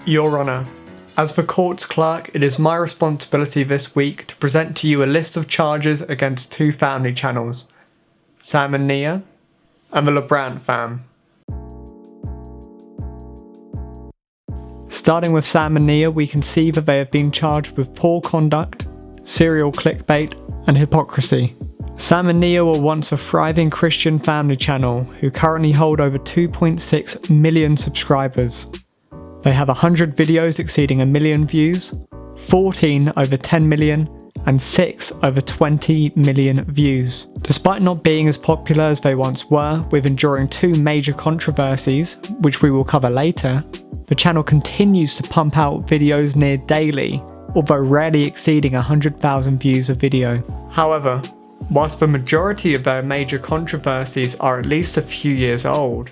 Your Honour, as the court's clerk, it is my responsibility this week to present to you a list of charges against two family channels, Sam and Nia, and the LeBrant fam. Starting with Sam and Nia, we can see that they have been charged with poor conduct, serial clickbait, and hypocrisy. Sam and Nia were once a thriving Christian family channel who currently hold over 2.6 million subscribers. They have 100 videos exceeding 1 million views, 14 over 10 million, and 6 over 20 million views. Despite not being as popular as they once were, with enduring two major controversies, which we will cover later, the channel continues to pump out videos near daily, although rarely exceeding 100,000 views a video. However, whilst the majority of their major controversies are at least a few years old,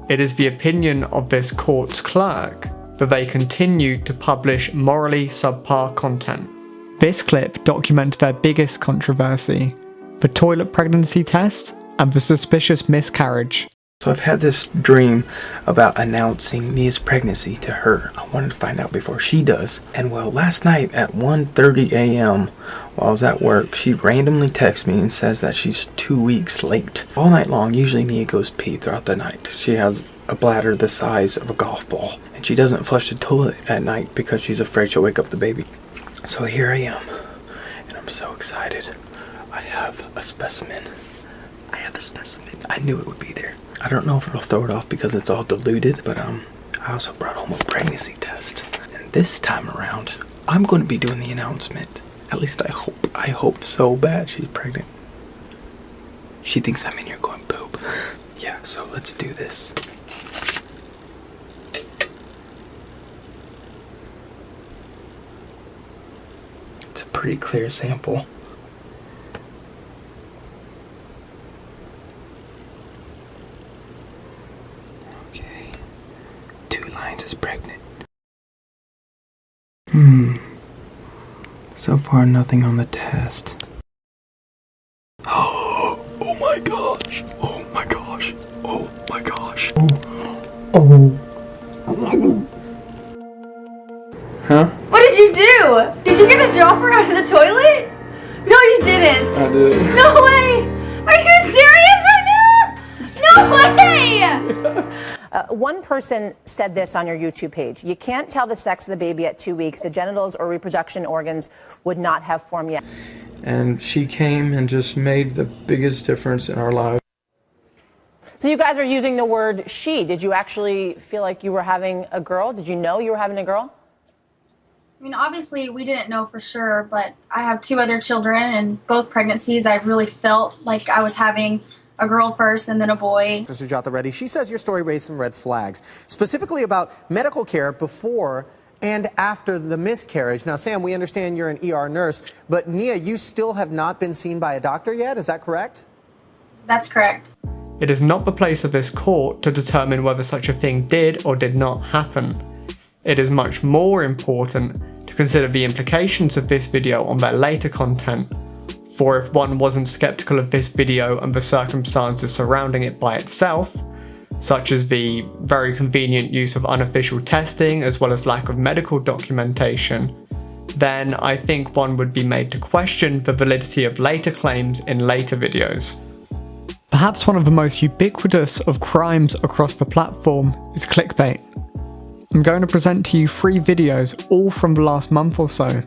it is the opinion of this court's clerk that they continue to publish morally subpar content. This clip documents their biggest controversy, the toilet pregnancy test and the suspicious miscarriage. So I've had this dream about announcing Nia's pregnancy to her. I wanted to find out before she does. And well, last night at 1:30 a.m. while I was at work, she randomly texts me and says that she's 2 weeks late. All night long, usually Nia goes pee throughout the night. She has a bladder the size of a golf ball. And she doesn't flush the toilet at night because she's afraid she'll wake up the baby. So here I am, and I'm so excited. I have a specimen. I knew it would be there. I don't know if it'll throw it off because it's all diluted, but I also brought home a pregnancy test. And this time around, I'm going to be doing the announcement. At least I hope. I hope so bad she's pregnant. She thinks I'm in here going poop. Yeah, so let's do this. It's a pretty clear sample. Is pregnant. So far nothing on the test. Oh my gosh. Oh my gosh. Oh my gosh. Oh. Huh? What did you do? Did you get a dropper out of the toilet? No, you didn't. I did. No way. Are you serious right now? No way. One person said this on your YouTube page. You can't tell the sex of the baby at 2 weeks. The genitals or reproduction organs would not have formed yet. And she came and just made the biggest difference in our lives. So you guys are using the word she. Did you actually feel like you were having a girl? Did you know you were having a girl? I mean, obviously, we didn't know for sure, but I have 2 other children, and both pregnancies, I really felt like I was having a girl first and then a boy. Mr. Jata Reddy, she says your story raised some red flags, specifically about medical care before and after the miscarriage. Now, Sam, we understand you're an ER nurse, but Nia, you still have not been seen by a doctor yet, is that correct? That's correct. It is not the place of this court to determine whether such a thing did or did not happen. It is much more important to consider the implications of this video on their later content. For if one wasn't skeptical of this video and the circumstances surrounding it by itself, such as the very convenient use of unofficial testing as well as lack of medical documentation, then I think one would be made to question the validity of later claims in later videos. Perhaps one of the most ubiquitous of crimes across the platform is clickbait. I'm going to present to you 3 videos, all from the last month or so,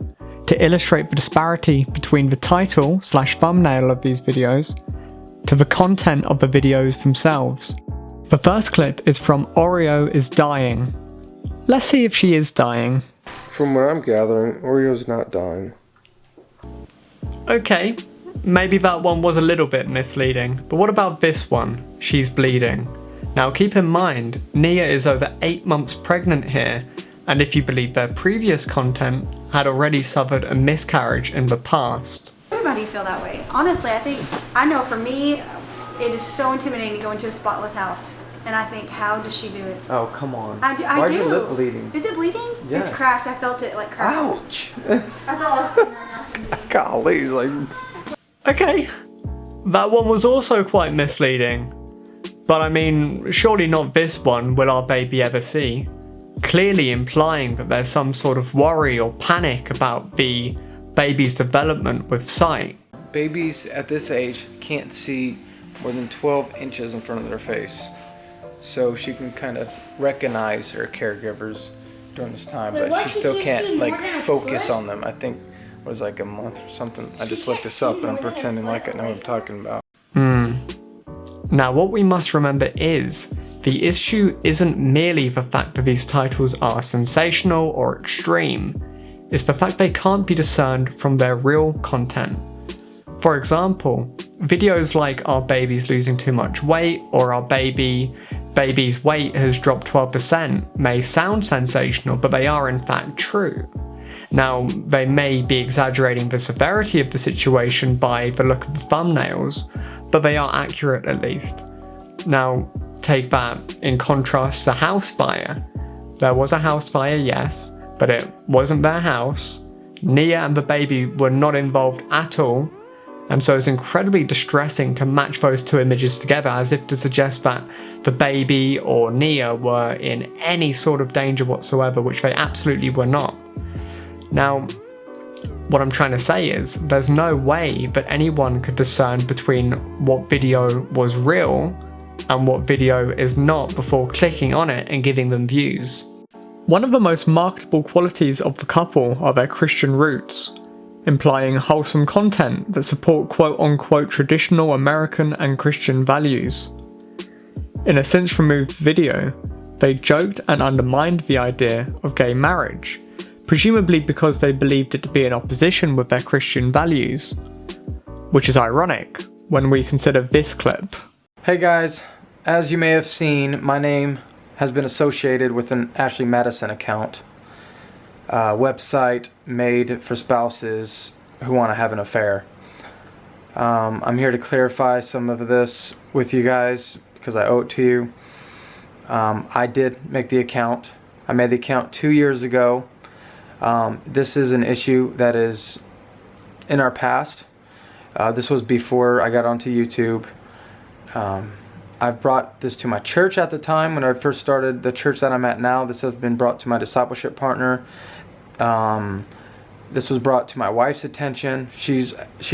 to illustrate the disparity between the title/thumbnail of these videos to the content of the videos themselves. The first clip is from Oreo is dying. Let's see if she is dying. From what I'm gathering, Oreo's not dying. Okay, maybe that one was a little bit misleading, but what about this one? She's bleeding. Now keep in mind, Nia is over 8 months pregnant here, and if you believe their previous content, had already suffered a miscarriage in the past. Everybody feel that way. Honestly, I know for me, it is so intimidating to go into a spotless house. And I think, how does she do it? Oh, come on. I do. Why is your lip bleeding? Is it bleeding? Yes. It's cracked. I felt it like crack. Ouch! That's all I've seen right now. Golly, like... Okay, that one was also quite misleading. But I mean, surely not this one will our baby ever see. clearly implying that there's some sort of worry or panic about the baby's development with sight. Babies at this age can't see more than 12 inches in front of their face. So she can kind of recognize her caregivers during this time, but she still can't like focus on them. I think it was like a month or something. I just looked this up and I'm pretending like I know what I'm talking about. Now what we must remember is, the issue isn't merely the fact that these titles are sensational or extreme, it's the fact they can't be discerned from their real content. For example, videos like "Our baby's losing too much weight" or "Our baby's weight has dropped 12% may sound sensational, but they are in fact true. Now, they may be exaggerating the severity of the situation by the look of the thumbnails, but they are accurate at least. Now, take that in contrast to house fire. There was a house fire, yes, but it wasn't their house. Nia and the baby were not involved at all, and so it's incredibly distressing to match those two images together as if to suggest that the baby or Nia were in any sort of danger whatsoever, which they absolutely were not. Now, what I'm trying to say is, there's no way that anyone could discern between what video was real and what video is not before clicking on it and giving them views. One of the most marketable qualities of the couple are their Christian roots, implying wholesome content that support quote-unquote traditional American and Christian values. In a since-removed video, they joked and undermined the idea of gay marriage, presumably because they believed it to be in opposition with their Christian values, which is ironic when we consider this clip. Hey guys, as you may have seen, my name has been associated with an Ashley Madison account, a website made for spouses who want to have an affair. I'm here to clarify some of this with you guys because I owe it to you. I did make the account. I made the account 2 years ago. This is an issue that is in our past. This was before I got onto YouTube. I brought this to my church at the time when I first started the church that I'm at now. This has been brought to my discipleship partner. This was brought to my wife's attention. She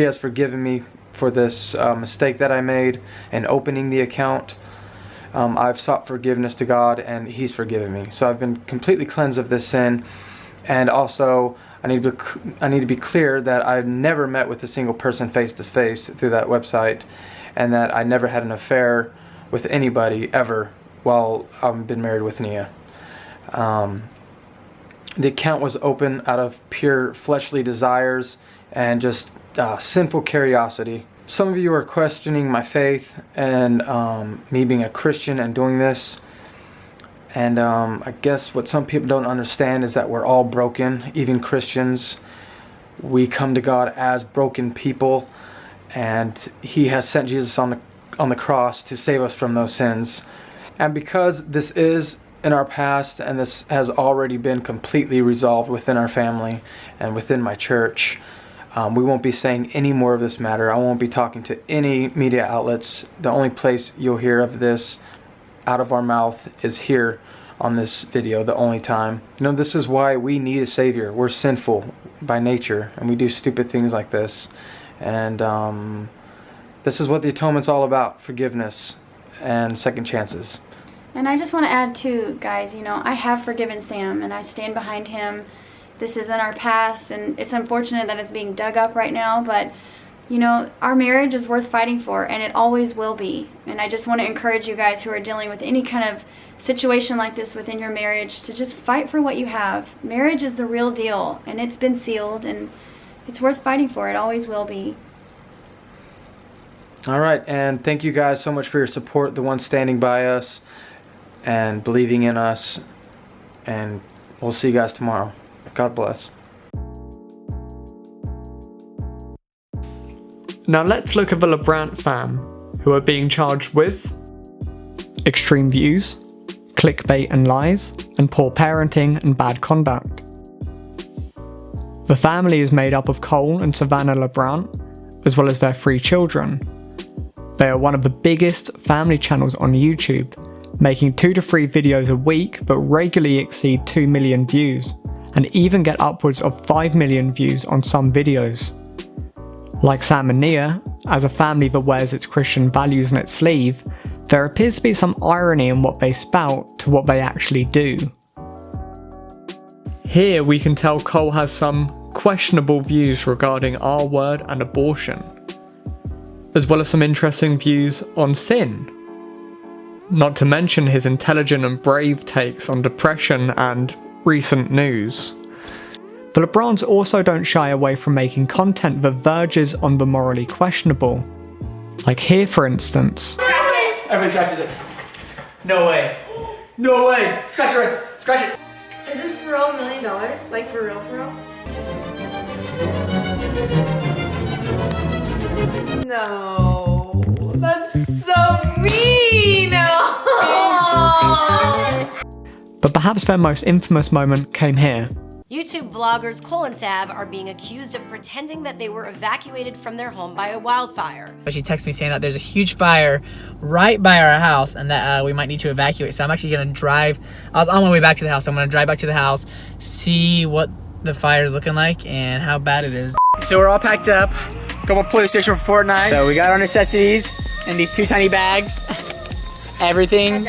has forgiven me for this mistake that I made in opening the account. I've sought forgiveness to God and He's forgiven me. So I've been completely cleansed of this sin. And also, I need to be clear that I've never met with a single person face to face through that website, and that I never had an affair with anybody ever while I've been married with Nia. The account was open out of pure fleshly desires and just sinful curiosity. Some of you are questioning my faith and me being a Christian and doing this. And I guess what some people don't understand is that we're all broken, even Christians. We come to God as broken people, and He has sent Jesus on the cross to save us from those sins. And because this is in our past and this has already been completely resolved within our family and within my church, we won't be saying any more of this matter. I won't be talking to any media outlets. The only place you'll hear of this out of our mouth is here on this video, the only time. You know, this is why we need a savior. We're sinful by nature and we do stupid things like this. And this is what the atonement's all about: forgiveness and second chances. And I just want to add too, guys, you know, I have forgiven Sam and I stand behind him. This is in our past and it's unfortunate that it's being dug up right now, but you know, our marriage is worth fighting for and it always will be. And I just want to encourage you guys who are dealing with any kind of situation like this within your marriage to just fight for what you have. Marriage is the real deal and it's been sealed and it's worth fighting for. It always will be. Alright, and thank you guys so much for your support, the ones standing by us and believing in us, and we'll see you guys tomorrow. God bless. Now let's look at the LeBrant fam, who are being charged with extreme views, clickbait and lies, and poor parenting and bad conduct. The family is made up of Cole and Savannah LeBrant, as well as their 3 children. They are one of the biggest family channels on YouTube, making 2 to 3 videos a week but regularly exceed 2 million views, and even get upwards of 5 million views on some videos. Like Sam and Nia, as a family that wears its Christian values on its sleeve, there appears to be some irony in what they spout to what they actually do. Here we can tell Cole has some questionable views regarding R word and abortion, as well as some interesting views on sin. Not to mention his intelligent and brave takes on depression and recent news. The LeBrons also don't shy away from making content that verges on the morally questionable. Like here, for instance. Everybody scratches it. No way. No way. Scratch your wrist. Scratch it. Is this for real $1 million? Like for real, for real? No. That's so mean. But perhaps their most infamous moment came here. YouTube bloggers Cole and Sav are being accused of pretending that they were evacuated from their home by a wildfire. She texted me saying that there's a huge fire right by our house and that we might need to evacuate. So I'm actually gonna drive. I was on my way back to the house. So I'm gonna drive back to the house, see what the fire is looking like and how bad it is. So we're all packed up. Go to police station for Fortnite. So we got our necessities in these 2 tiny bags. Everything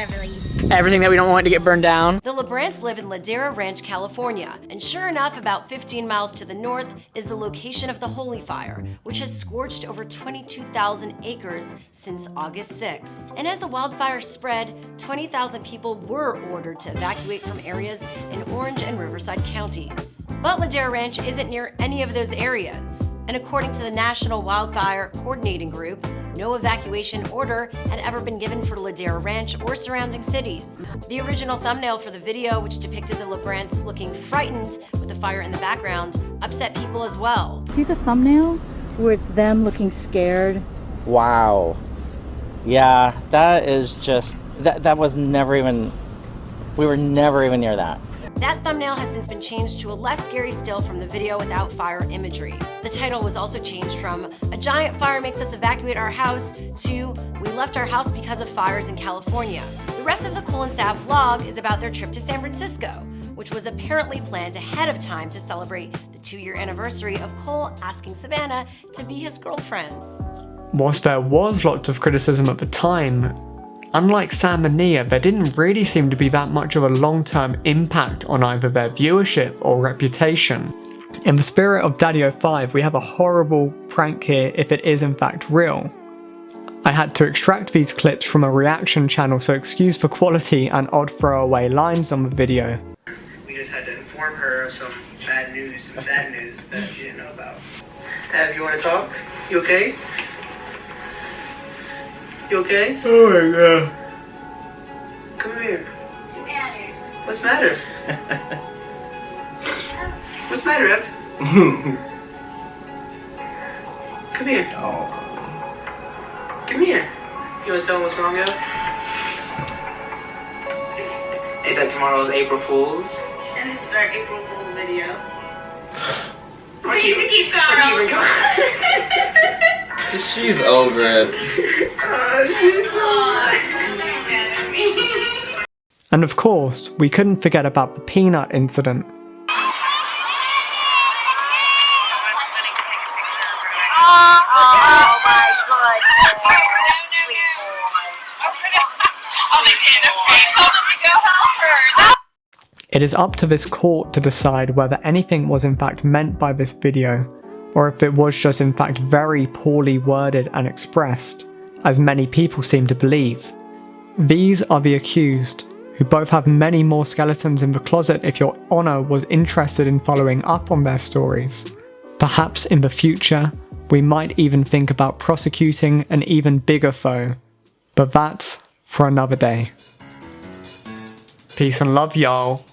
that we don't want to get burned down. The LeBrants live in Ladera Ranch, California, and sure enough, about 15 miles to the north is the location of the Holy Fire, which has scorched over 22,000 acres since August 6th. And as the wildfire spread, 20,000 people were ordered to evacuate from areas in Orange and Riverside counties. But Ladera Ranch isn't near any of those areas. And according to the National Wildfire Coordinating Group, no evacuation order had ever been given for Ladera Ranch or surrounding cities. The original thumbnail for the video, which depicted the LeBrants looking frightened with the fire in the background, upset people as well. See the thumbnail where it's them looking scared? Wow. Yeah, that is just, that was never even, we were never even near that. That thumbnail has since been changed to a less scary still from the video without fire imagery. The title was also changed from "A giant fire makes us evacuate our house" to "We left our house because of fires in California." The rest of the Cole and Sav vlog is about their trip to San Francisco, which was apparently planned ahead of time to celebrate the 2-year anniversary of Cole asking Savannah to be his girlfriend. Whilst there was lots of criticism at the time, unlike Sam and Nia, there didn't really seem to be that much of a long-term impact on either their viewership or reputation. In the spirit of Daddy05, we have a horrible prank here if it is in fact real. I had to extract these clips from a reaction channel, so excuse the quality and odd throwaway lines on the video. We just had to inform her of some bad news, some sad news that she didn't know about. Ev, you want to talk? You okay? You okay? Oh my god. Come here. What's the matter? What's the matter, Ev? Come here. Oh. Come here. You want to tell him what's wrong, Ev? Is that tomorrow's April Fool's? And this is our April Fool's video. We need to keep going. She's over it. And of course, we couldn't forget about the peanut incident. It is up to this court to decide whether anything was in fact meant by this video, or if it was just in fact very poorly worded and expressed, as many people seem to believe. These are the accused, who both have many more skeletons in the closet if your honour was interested in following up on their stories. Perhaps in the future, we might even think about prosecuting an even bigger foe, but that's for another day. Peace and love, y'all.